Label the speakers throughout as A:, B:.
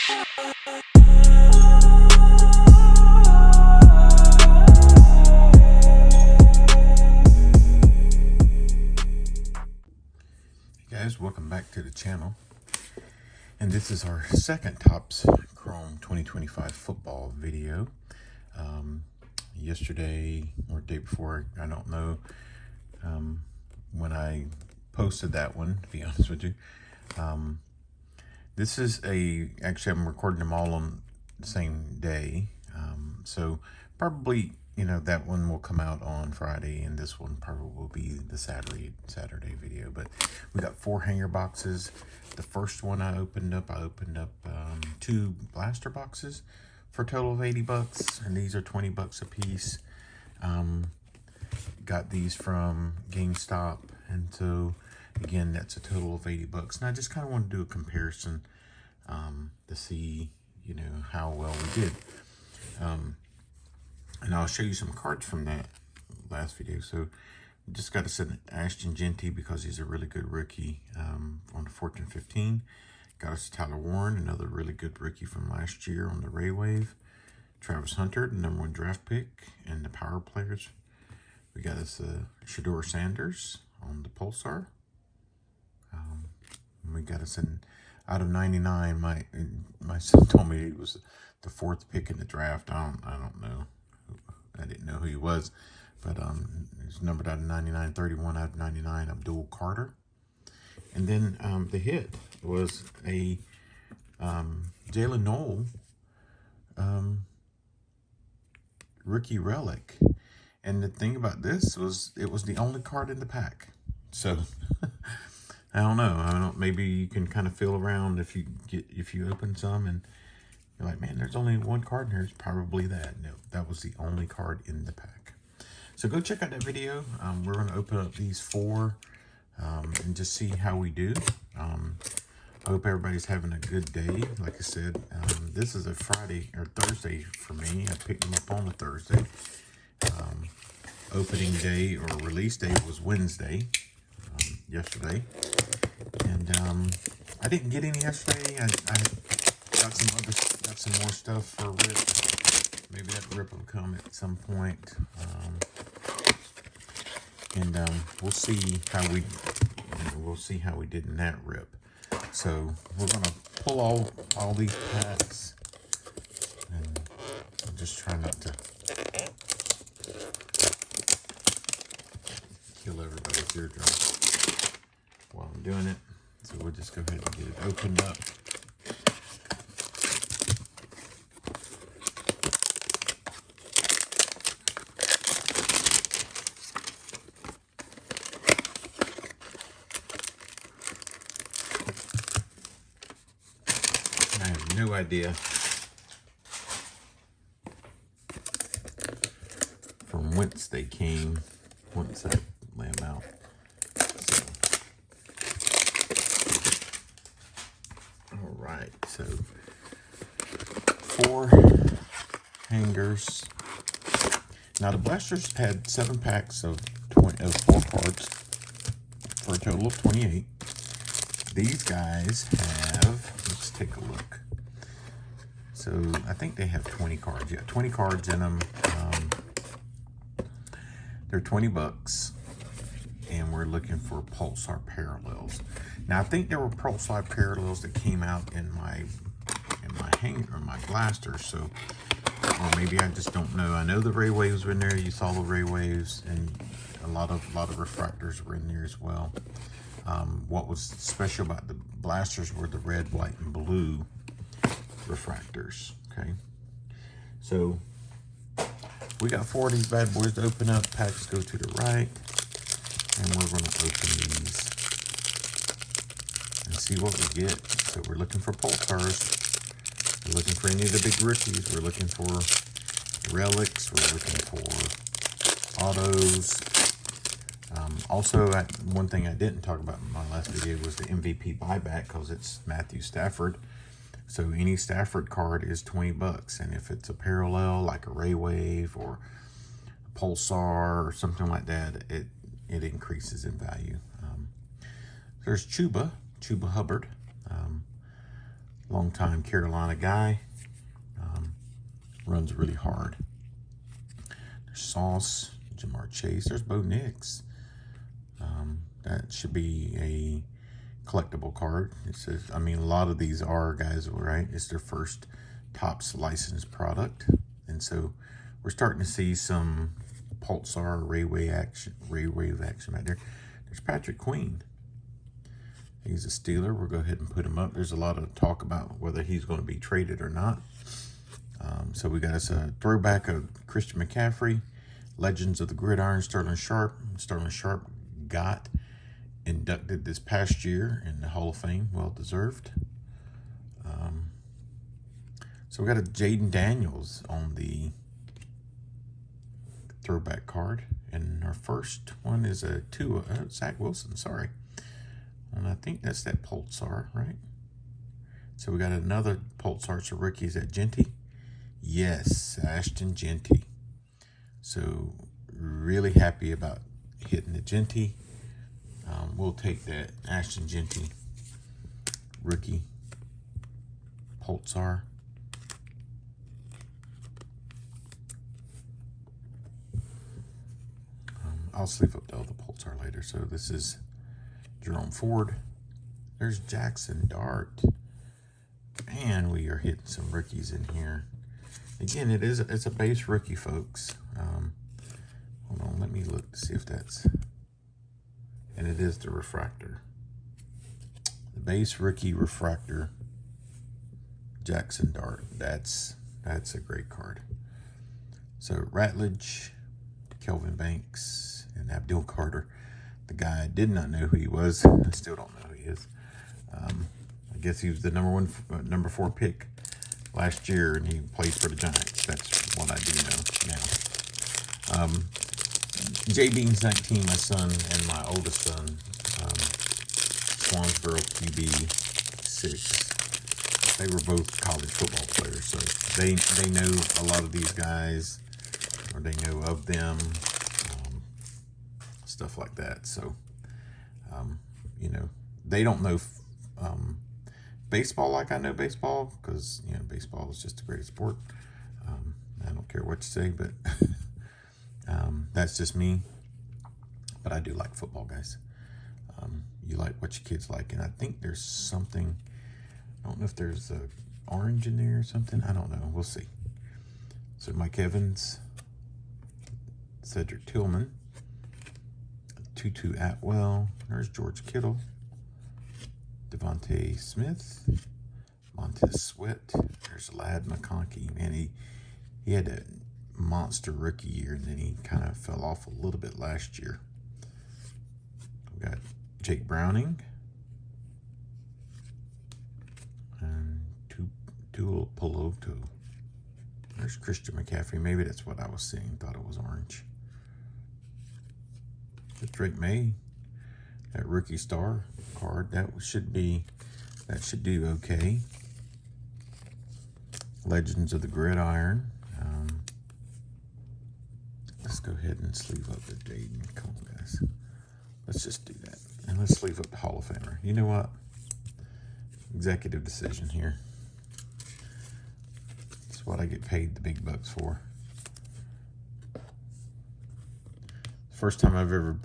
A: Guys, welcome back to the channel, and this is our second Topps Chrome 2025 football video. Yesterday or day before, I don't know when I posted that one, to be honest with you. This is actually I'm recording them all on the same day, so probably, you know, that one will come out on Friday, and this one probably will be the Saturday video. But we got 4 hanger boxes. The first one I opened up 2 blaster boxes for a total of 80 bucks, and these are 20 bucks a piece. Got these from GameStop, and so again, that's a total of 80 bucks. And I just kind of want to do a comparison to see, you know, how well we did. And I'll show you some cards from that last video. So just got to send Ashton Jeanty because he's a really good rookie on the 14-15. Got us Tyler Warren, another really good rookie from last year on the Ray Wave. Travis Hunter, the #1 draft pick, and the power players. We got us Shedeur Sanders on the Pulsar. We got us out of 99. My son told me he was the 4th pick in the draft. I don't know. I didn't know who he was, but he's numbered out of 99, 31 out of 99, Abdul Carter. And then the hit was a Jalen Noel rookie relic. And the thing about this was it was the only card in the pack. So I don't know. Maybe you can kind of feel around if you open some and you're like, man, there's only one card in here. It's probably that. No, that was the only card in the pack. So go check out that video. We're going to open up these 4 and just see how we do. I hope everybody's having a good day. Like I said, this is a Friday or Thursday for me. I picked them up on a Thursday. Opening day or release day was Wednesday, yesterday. And I didn't get any yesterday. I got some more stuff for Rip. Maybe that Rip will come at some point. And we'll see how we did in that Rip. So we're gonna pull all these packs, and I'm just trying not to kill everybody's eardrum while I'm doing it. So we'll just go ahead and get it opened up. I have no idea from whence they came once I lay them out. So, all right, so 4 hangers. Now the blasters had 7 packs of 4 cards for a total of 28. These guys have, let's take a look. So I think they have 20 cards. Yeah, 20 cards in them. They're 20 bucks, and we're looking for Pulsar parallels. Now I think there were Pulsar parallels that came out in my hanger, my blasters. So, or maybe I just don't know. I know the Ray Waves were in there. You saw the Ray Waves, and a lot of refractors were in there as well. What was special about the blasters were the red, white, and blue refractors. Okay, so we got 4 of these bad boys to open up. Packs go to the right, and we're going to open these and see what we get. So we're looking for Pulsars. We're looking for any of the big rookies. We're looking for relics. We're looking for autos. Also, one thing I didn't talk about in my last video was the MVP buyback, because it's Matthew Stafford. So any Stafford card is 20 bucks. And if it's a parallel, like a Ray Wave or a Pulsar or something like that, it increases in value. There's Chuba Hubbard. Longtime Carolina guy. Runs really hard. There's Sauce, Jamar Chase. There's Bo Nix. That should be a collectible card. It says, I mean, a lot of these are guys, right? It's their first Topps licensed product. And so we're starting to see some Pulsar Raywave action right there. There's Patrick Queen. He's a Steeler. We'll go ahead and put him up. There's a lot of talk about whether he's going to be traded or not. So we got us a throwback of Christian McCaffrey, Legends of the Gridiron, Sterling Sharp. Sterling Sharp got inducted this past year in the Hall of Fame, well deserved. So we got a Jaden Daniels on the throwback card, and our first one is a Zach Wilson, sorry. And I think that's that Pulsar, right? So we got another Pulsar. So rookies at Genty. Yes, Ashton Genty. So really happy about hitting the Genty. We'll take that Ashton Genty rookie Pulsar. I'll sleeve up the other Pulsar later. So this is Jerome Ford. There's Jackson Dart. Man, we are hitting some rookies in here. Again, it's a base rookie, folks. Hold on, let me look to see if that's, and it is the refractor. The base rookie refractor, Jackson Dart. That's a great card. So Ratledge, Kelvin Banks, and Abdul Carter. The guy I did not know who he was. I still don't know who he is. I guess he was the number 4 pick last year, and he played for the Giants. That's what I do know now. J Bean's 19, my son, and my oldest son, Swansboro QB 6. They were both college football players, so they know a lot of these guys, or they know of them, stuff like that. So, you know, they don't know baseball like I know baseball, because, you know, baseball is just a great sport. I don't care what you say, but that's just me. But I do like football, guys. You like what your kids like, and I think there's something, I don't know if there's a orange in there or something. I don't know. We'll see. So Mike Evans, Cedric Tillman, Tutu Atwell. There's George Kittle, Devontae Smith, Montez Sweat. There's Ladd McConkey. Man, he had a monster rookie year, and then he kind of fell off a little bit last year. We got Jake Browning and Tulo Peloto. There's Christian McCaffrey. Maybe that's what I was seeing. Thought it was orange. There's Drake May. That rookie star card. That should do okay. Legends of the Gridiron. Let's go ahead and sleeve up the Jaden. Come on, guys. Let's just do that. And let's sleeve up the Hall of Famer. You know what? Executive decision here. It's what I get paid the big bucks for. First time I've ever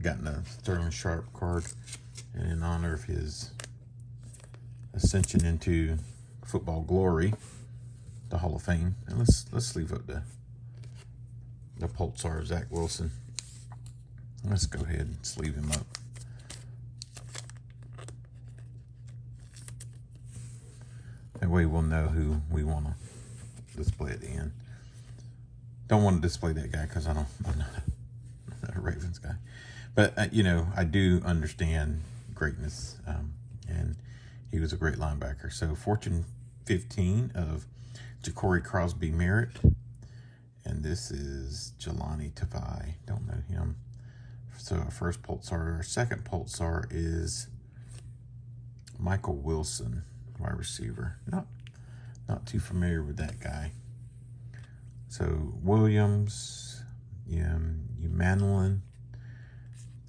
A: gotten a Sterling Sharp card, and in honor of his ascension into football glory, the Hall of Fame. And let's sleeve up the Pulsar Zach Wilson. Let's go ahead and sleeve him up. That way we'll know who we want to display at the end. Don't want to display that guy because I'm not a Ravens guy. But, you know, I do understand greatness, and he was a great linebacker. So Fortune 15 of Ja'Cory Crosby Merritt. And this is Jelani Tavai. Don't know him. So our first Pulsar. Our second Pulsar is Michael Wilson, wide receiver. Not too familiar with that guy. So Williams, Manlin,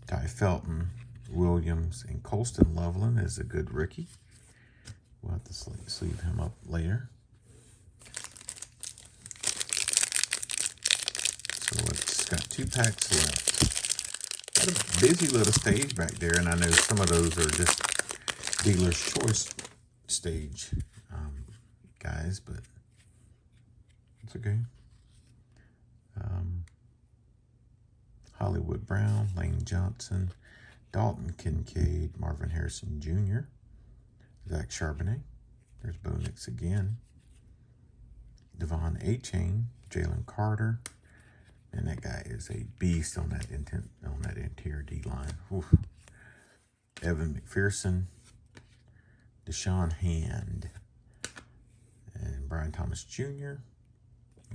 A: Ty Felton, Williams, and Colston Loveland is a good rookie. We'll have to sleeve him up later. So it's got 2 packs left. Got a busy little stage back there, and I know some of those are just dealer's choice stage guys, but it's okay. Hollywood Brown, Lane Johnson, Dalton Kincaid, Marvin Harrison Jr., Zach Charbonnet. There's Bo Nix again. Devon Achane, Jalen Carter, and that guy is a beast on that interior D line. Oof. Evan McPherson, Deshaun Hand, and Brian Thomas Jr.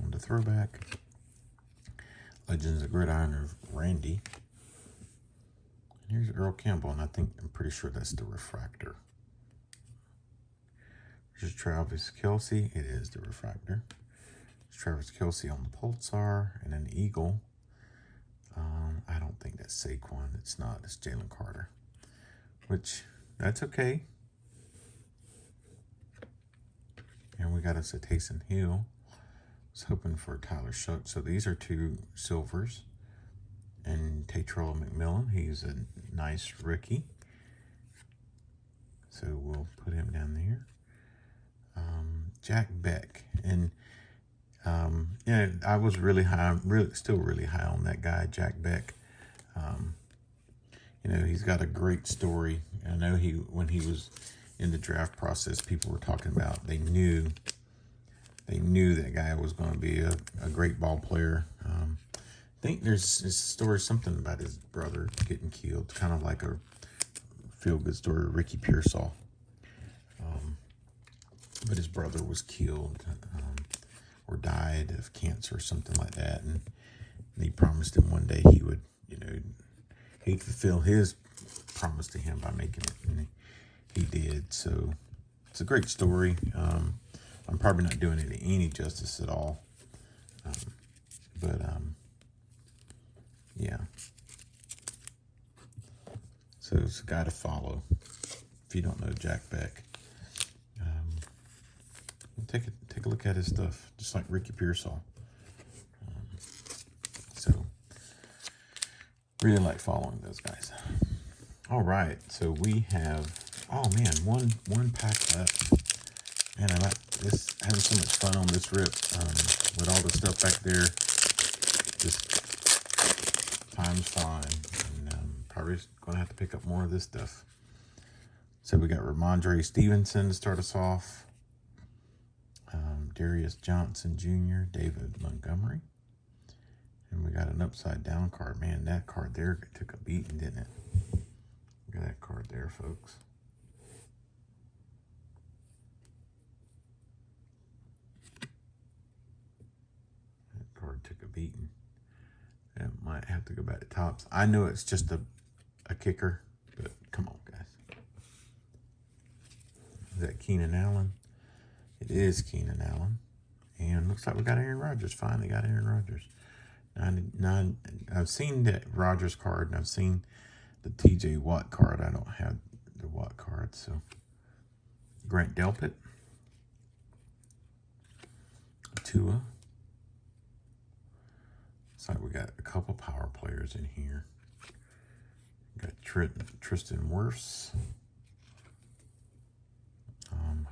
A: on the throwback. Legends of Gridiron of Randy. And here's Earl Campbell, and I'm pretty sure that's the refractor. Here's Travis Kelce. It is the refractor. There's Travis Kelce on the Pulsar, and an Eagle. I don't think that's Saquon. It's not. It's Jalen Carter, which that's okay. And we got us a Taysom Hill. I was hoping for Tyler Shuck. So these are 2 silvers. And Tatrell McMillan, he's a nice rookie. So we'll put him down there. Jack Beck. And yeah, I was really high, still really high on that guy, Jack Beck. You know, he's got a great story. I know when he was in the draft process, people were talking about, they knew that guy was going to be a great ball player. I think there's this story, something about his brother getting killed, kind of like a feel-good story of Ricky Pearsall. But his brother was killed or died of cancer or something like that. And he promised him one day he would, you know, he'd fulfill his promise to him by making it. And he did. So it's a great story. I'm probably not doing it any justice at all. But yeah. So it's a guy to follow if you don't know Jack Beck. Take a look at his stuff, just like Ricky Pearsall. So really like following those guys. All right, so we have, oh man, one pack left. Man, I'm having so much fun on this rip with all the stuff back there. Just time's flying, and probably going to have to pick up more of this stuff. So we got Ramondre Stevenson to start us off. Darius Johnson Jr., David Montgomery. And we got an upside down card. Man, that card there took a beating, didn't it? Look at that card there, folks. That card took a beating. It might have to go back to Topps. I know it's just a kicker, but come on, guys. Is that Keenan Allen? It is Keenan Allen. And looks like we got Aaron Rodgers. Finally got Aaron Rodgers. I've seen that Rodgers card, and I've seen the TJ Watt card. I don't have the Watt card, so. Grant Delpit. Tua. Looks like we got a couple power players in here. Got Tristan Wirfs.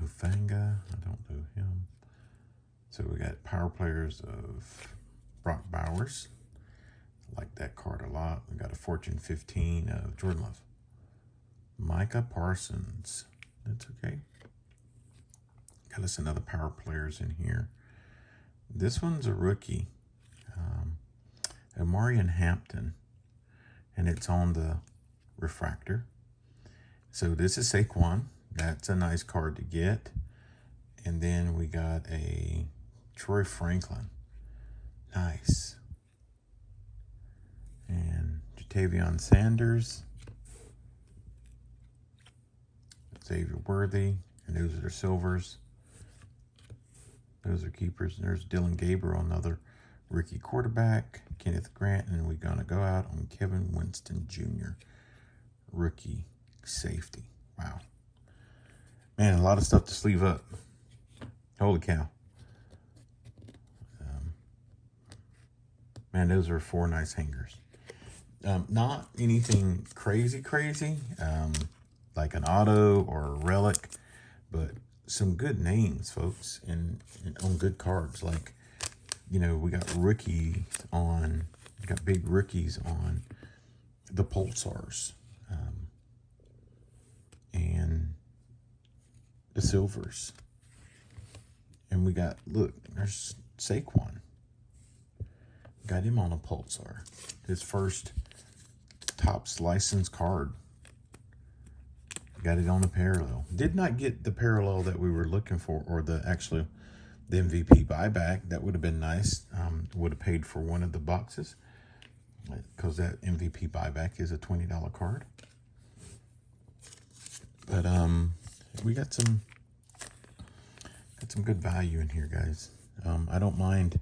A: Hufanga, I don't know him. So we got power players of Brock Bowers. I like that card a lot. We got a Fortune 15 of Jordan Love. Micah Parsons. That's okay. Got us another power players in here. This one's a rookie. Amarian Hampton. And it's on the refractor. So this is Saquon. That's a nice card to get. And then we got a Troy Franklin. Nice. And Jatavion Sanders. Xavier Worthy. And those are their silvers. Those are keepers. And there's Dylan Gabriel, another rookie quarterback. Kenneth Grant. And we're going to go out on Kevin Winston Jr. Rookie safety. Wow. Man, a lot of stuff to sleeve up. Holy cow. Man, those are 4 nice hangers. Not anything crazy, like an auto or a relic, but some good names, folks, and on good cards. Like, you know, we got big rookies on the Pulsars, and the silvers. And we got, look, there's Saquon. Got him on a Pulsar. His first Topps license card. Got it on a parallel. Did not get the parallel that we were looking for, or the MVP buyback. That would have been nice. Would have paid for one of the boxes, because that MVP buyback is a $20 card. But we got some good value in here, guys. I don't mind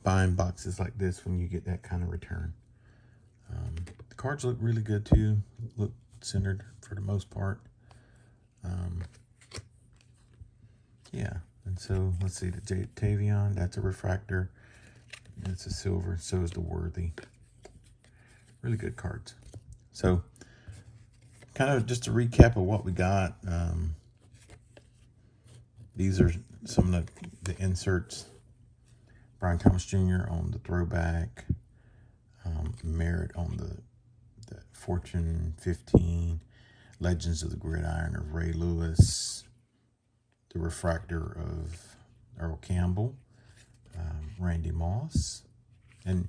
A: buying boxes like this when you get that kind of return. The cards look really good too. Look centered for the most part. Yeah, and so let's see, the Tavion, that's a refractor. It's a silver. So is the Worthy. Really good cards. So, kind of just a recap of what we got. These are some of the inserts. Brian Thomas Jr. on the throwback. Merritt on the Fortune 15. Legends of the Gridiron of Ray Lewis. The refractor of Earl Campbell. Randy Moss. And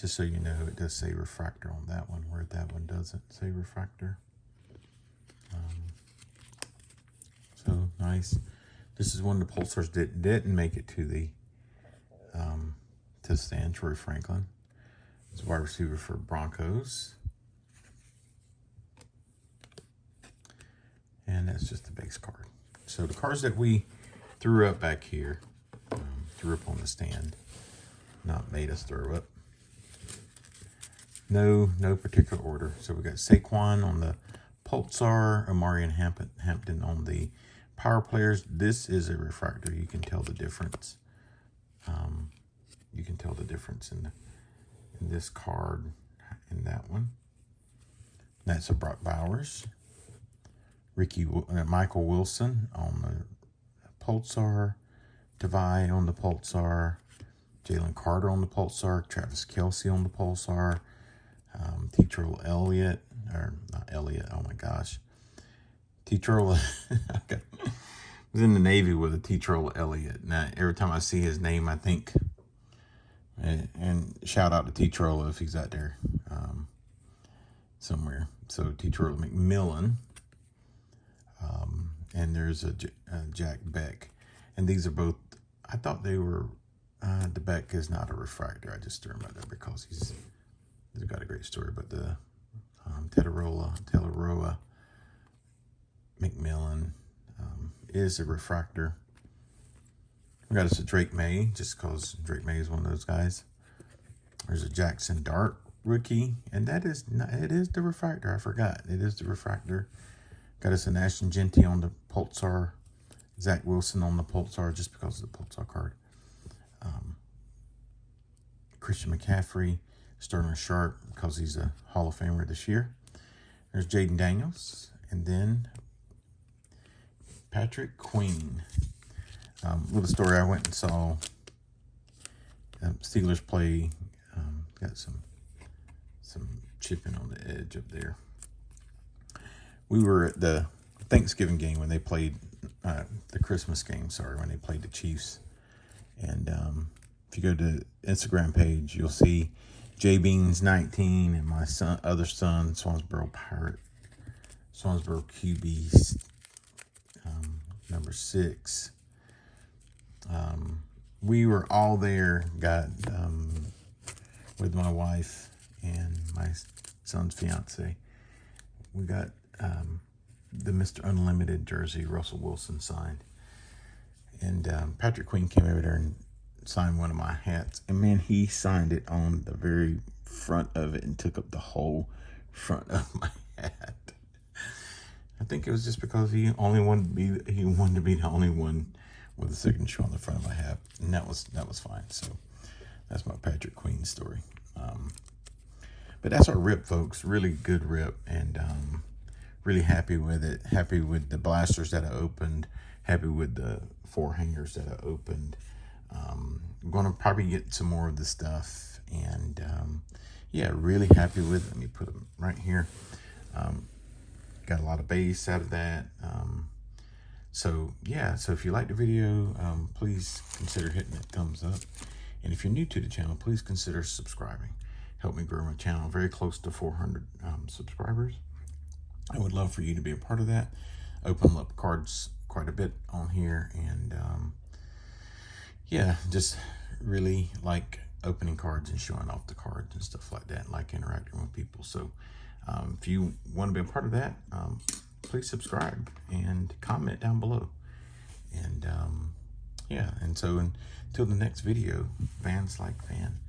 A: just so you know, it does say refractor on that one, where that one doesn't say refractor. So nice. This is one of the Pulsars that didn't make it to the stand. Troy Franklin. It's a wide receiver for Broncos. And that's just the base card. So the cards that we threw up back here, threw up on the stand, not made us throw up. No particular order. So we got Saquon on the Pulsar, Omarion Hampton on the Power Players. This is a refractor. You can tell the difference. You can tell the difference in this card and that one. That's a Brock Bowers. Michael Wilson on the Pulsar. Tavai on the Pulsar. Jalen Carter on the Pulsar. Travis Kelce on the Pulsar. T-Troll Elliott. Or not Elliott, oh my gosh. T-Troll. I was in the Navy with a T-Troll Elliott. Now, every time I see his name, I think, and shout out to T-Troll if he's out there somewhere. So T-Troll McMillan. And there's a Jack Beck. And these are both, I thought they were, the Beck is not a refractor. I just threw him out there because he's got a great story. But the Telaroa McMillan is a refractor. We got us a Drake May, just because Drake May is one of those guys. There's a Jackson Dart rookie, and it is the refractor. I forgot. It is the refractor. Got us a Ashton Jeanty on the Pulsar. Zach Wilson on the Pulsar, just because of the Pulsar card. Christian McCaffrey, Sterling Sharp, because he's a Hall of Famer this year. There's Jaden Daniels, and then Patrick Queen. Little story, I went and saw Steelers play. Got some chipping on the edge up there. We were at the Thanksgiving game when they played, the Christmas game, when they played the Chiefs. And if you go to the Instagram page, you'll see J Beans 19 and my other son, Swansboro QB, number 6. We were all there, with my wife and my son's fiance. We got the Mr. Unlimited jersey Russell Wilson signed. And Patrick Queen came over there and signed one of my hats. And man, he signed it on the very front of it and took up the whole front of my hat. I think it was just because he wanted to be the only one with a signature on the front of my hat, and that was fine. So that's my Patrick Queen story. But that's our rip, folks. Really good rip, and really happy with it. Happy with the blasters that I opened. Happy with the 4 hangers that I opened. I'm going to probably get some more of the stuff, and yeah, really happy with it. Let me put them right here. Got a lot of bass out of that. So yeah, so if you like the video, please consider hitting that thumbs up. And if you're new to the channel, please consider subscribing. Help me grow my channel. Very close to 400 subscribers. I would love for you to be a part of that. Open up cards quite a bit on here, and yeah, just really like opening cards and showing off the cards and stuff like that, like interacting with people. So if you want to be a part of that, please subscribe and comment down below. And yeah, and so until the next video, Vans Like Van.